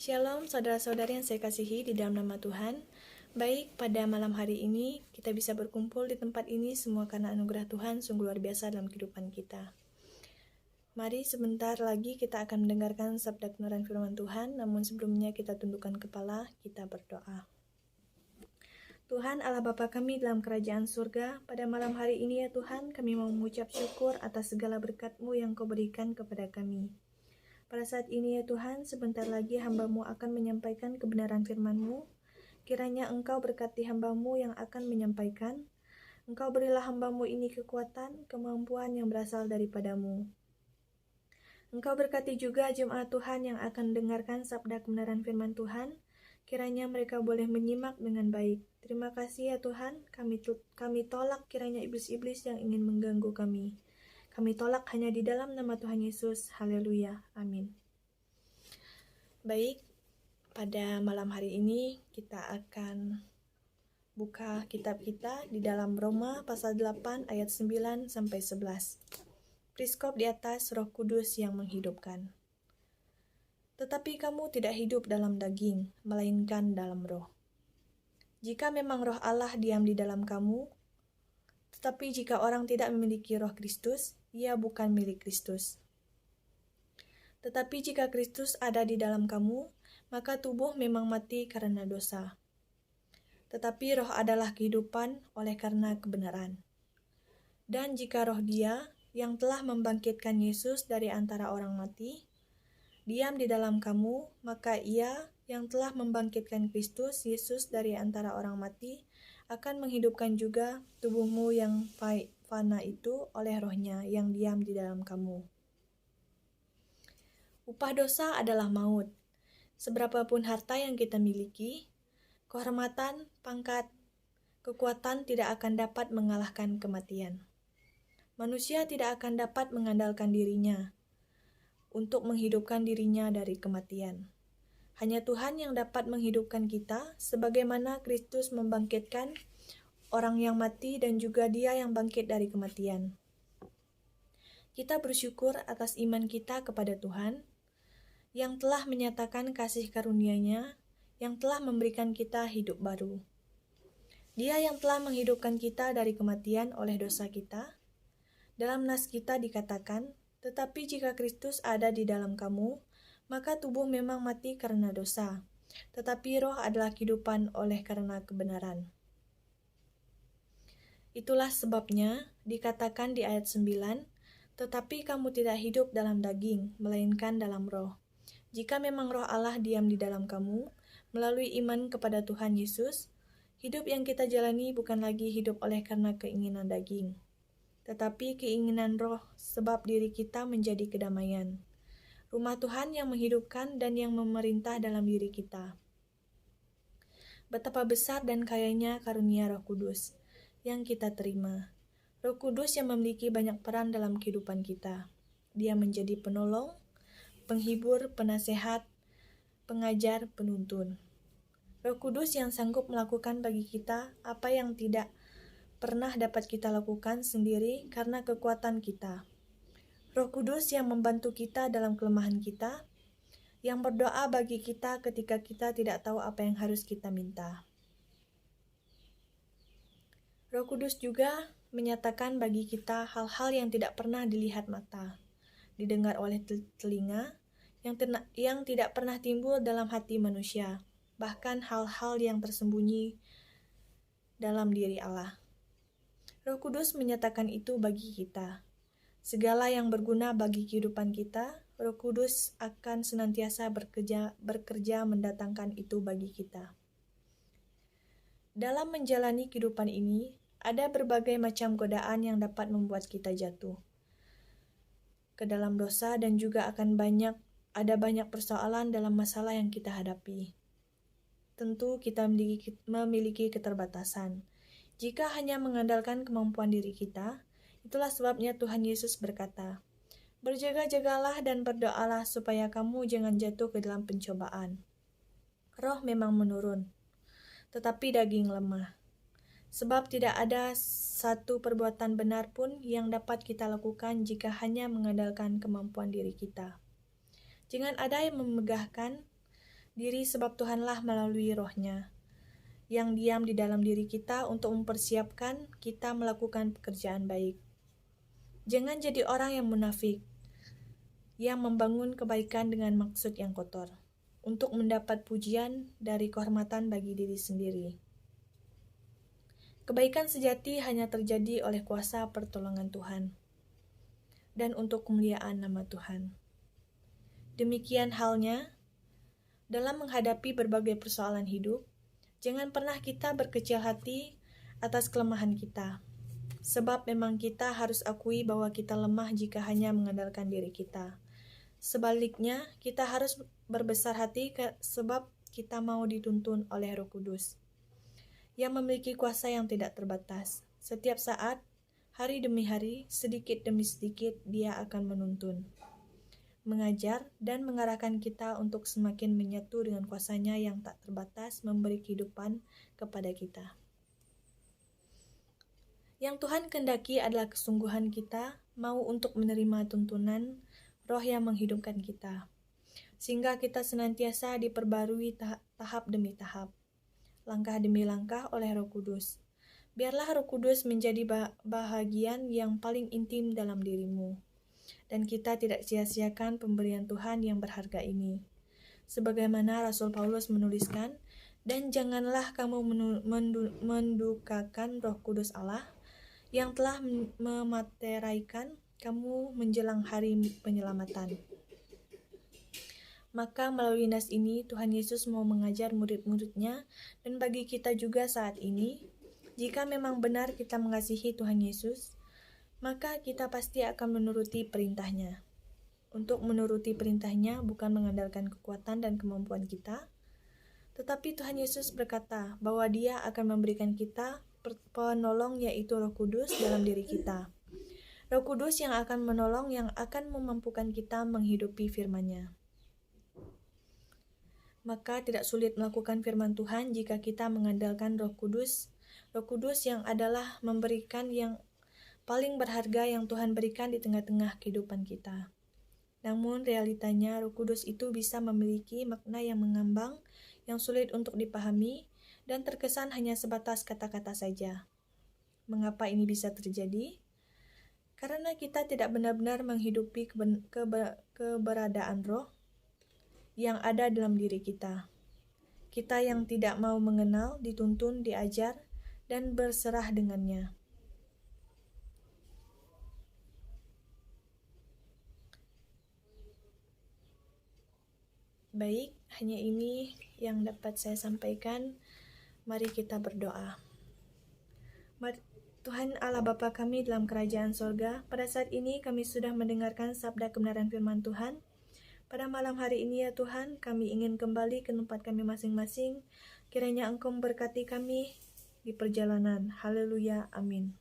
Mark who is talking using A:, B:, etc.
A: Shalom saudara-saudari yang saya kasihi di dalam nama Tuhan. Baik, pada malam hari ini kita bisa berkumpul di tempat ini semua karena anugerah Tuhan sungguh luar biasa dalam kehidupan kita. Mari sebentar lagi kita akan mendengarkan sabda kebenaran firman Tuhan, namun sebelumnya kita tundukkan kepala, kita berdoa. Tuhan Allah Bapa kami dalam kerajaan surga, pada malam hari ini ya Tuhan, kami mau mengucap syukur atas segala berkat-Mu yang Kau berikan kepada kami. Pada saat ini ya Tuhan, sebentar lagi hamba-Mu akan menyampaikan kebenaran firman-Mu. Kiranya Engkau berkati hamba-Mu yang akan menyampaikan. Engkau berilah hamba-Mu ini kekuatan, kemampuan yang berasal daripada-Mu. Engkau berkati juga jemaat Tuhan yang akan mendengarkan sabda kebenaran firman Tuhan. Kiranya mereka boleh menyimak dengan baik. Terima kasih ya Tuhan, kami tolak kiranya iblis-iblis yang ingin mengganggu kami. Kami tolak hanya di dalam nama Tuhan Yesus. Haleluya. Amin. Baik, pada malam hari ini kita akan buka kitab kita di dalam Roma pasal 8 ayat 9 sampai 11. Priskop di atas Roh Kudus yang menghidupkan. Tetapi kamu tidak hidup dalam daging, melainkan dalam roh. Jika memang roh Allah diam di dalam kamu, tetapi jika orang tidak memiliki roh Kristus, ia bukan milik Kristus. Tetapi jika Kristus ada di dalam kamu, maka tubuh memang mati karena dosa. Tetapi roh adalah kehidupan oleh karena kebenaran. Dan jika roh Dia yang telah membangkitkan Yesus dari antara orang mati, diam di dalam kamu, maka Ia yang telah membangkitkan Kristus Yesus dari antara orang mati, akan menghidupkan juga tubuhmu yang fana itu oleh rohnya yang diam di dalam kamu. Upah dosa adalah maut. Seberapapun harta yang kita miliki, kehormatan, pangkat, kekuatan tidak akan dapat mengalahkan kematian. Manusia tidak akan dapat mengandalkan dirinya untuk menghidupkan dirinya dari kematian. Hanya Tuhan yang dapat menghidupkan kita, sebagaimana Kristus membangkitkan orang yang mati dan juga Dia yang bangkit dari kematian. Kita bersyukur atas iman kita kepada Tuhan, yang telah menyatakan kasih karunia-Nya, yang telah memberikan kita hidup baru. Dia yang telah menghidupkan kita dari kematian oleh dosa kita. Dalam nas kita dikatakan, tetapi jika Kristus ada di dalam kamu, maka tubuh memang mati karena dosa, tetapi roh adalah kehidupan oleh karena kebenaran. Itulah sebabnya dikatakan di ayat 9, tetapi kamu tidak hidup dalam daging, melainkan dalam roh. Jika memang roh Allah diam di dalam kamu, melalui iman kepada Tuhan Yesus, hidup yang kita jalani bukan lagi hidup oleh karena keinginan daging, tetapi keinginan roh, sebab diri kita menjadi kedamaian. Rumah Tuhan yang menghidupkan dan yang memerintah dalam diri kita. Betapa besar dan kayanya karunia Roh Kudus yang kita terima. Roh Kudus yang memiliki banyak peran dalam kehidupan kita. Dia menjadi penolong, penghibur, penasehat, pengajar, penuntun. Roh Kudus yang sanggup melakukan bagi kita apa yang tidak pernah dapat kita lakukan sendiri karena kekuatan kita. Roh Kudus yang membantu kita dalam kelemahan kita, yang berdoa bagi kita ketika kita tidak tahu apa yang harus kita minta. Roh Kudus juga menyatakan bagi kita hal-hal yang tidak pernah dilihat mata, didengar oleh telinga, yang tidak pernah timbul dalam hati manusia, bahkan hal-hal yang tersembunyi dalam diri Allah. Roh Kudus menyatakan itu bagi kita. Segala yang berguna bagi kehidupan kita, Roh Kudus akan senantiasa bekerja mendatangkan itu bagi kita. Dalam menjalani kehidupan ini, ada berbagai macam godaan yang dapat membuat kita jatuh ke dalam dosa dan juga ada banyak persoalan dalam masalah yang kita hadapi. Tentu kita memiliki keterbatasan. Jika hanya mengandalkan kemampuan diri kita, itulah sebabnya Tuhan Yesus berkata, "Berjaga-jagalah dan berdoalah supaya kamu jangan jatuh ke dalam pencobaan. Roh memang menurun, tetapi daging lemah. Sebab tidak ada satu perbuatan benar pun yang dapat kita lakukan jika hanya mengandalkan kemampuan diri kita. Jangan ada yang memegahkan diri sebab Tuhanlah melalui Roh-Nya yang diam di dalam diri kita untuk mempersiapkan kita melakukan pekerjaan baik. Jangan jadi orang yang munafik, yang membangun kebaikan dengan maksud yang kotor, untuk mendapat pujian dari kehormatan bagi diri sendiri. Kebaikan sejati hanya terjadi oleh kuasa pertolongan Tuhan, dan untuk kemuliaan nama Tuhan. Demikian halnya, dalam menghadapi berbagai persoalan hidup, jangan pernah kita berkecil hati atas kelemahan kita, sebab memang kita harus akui bahwa kita lemah jika hanya mengandalkan diri kita. Sebaliknya, kita harus berbesar hati sebab kita mau dituntun oleh Roh Kudus, yang memiliki kuasa yang tidak terbatas. Setiap saat, hari demi hari, sedikit demi sedikit, Dia akan menuntun, mengajar, dan mengarahkan kita untuk semakin menyatu dengan kuasa-Nya yang tak terbatas memberi kehidupan kepada kita. Yang Tuhan kehendaki adalah kesungguhan kita mau untuk menerima tuntunan Roh yang menghidupkan kita, sehingga kita senantiasa diperbarui tahap demi tahap, langkah demi langkah oleh Roh Kudus. Biarlah Roh Kudus menjadi bahagian yang paling intim dalam dirimu, dan kita tidak sia-siakan pemberian Tuhan yang berharga ini. Sebagaimana Rasul Paulus menuliskan, dan janganlah kamu mendukakan Roh Kudus Allah yang telah memateraikan kamu menjelang hari penyelamatan. Maka melalui nas ini, Tuhan Yesus mau mengajar murid-muridnya dan bagi kita juga saat ini, jika memang benar kita mengasihi Tuhan Yesus, maka kita pasti akan menuruti perintah-Nya. Untuk menuruti perintah-Nya bukan mengandalkan kekuatan dan kemampuan kita, tetapi Tuhan Yesus berkata bahwa Dia akan memberikan kita penolong, yaitu Roh Kudus dalam diri kita. Roh Kudus yang akan menolong, yang akan memampukan kita menghidupi firman-Nya. Maka tidak sulit melakukan firman Tuhan jika kita mengandalkan Roh Kudus. Roh Kudus yang adalah memberikan yang paling berharga yang Tuhan berikan di tengah-tengah kehidupan kita. Namun realitanya Roh Kudus itu bisa memiliki makna yang mengambang, yang sulit untuk dipahami, dan terkesan hanya sebatas kata-kata saja. Mengapa ini bisa terjadi? Karena kita tidak benar-benar menghidupi keberadaan Roh yang ada dalam diri kita. Kita yang tidak mau mengenal, dituntun, diajar, dan berserah dengannya. Baik, hanya ini yang dapat saya sampaikan. Mari kita berdoa. Tuhan Allah Bapa kami dalam kerajaan sorga, pada saat ini kami sudah mendengarkan sabda kebenaran firman Tuhan. Pada malam hari ini ya Tuhan, kami ingin kembali ke tempat kami masing-masing. Kiranya Engkau memberkati kami di perjalanan. Haleluya, amin.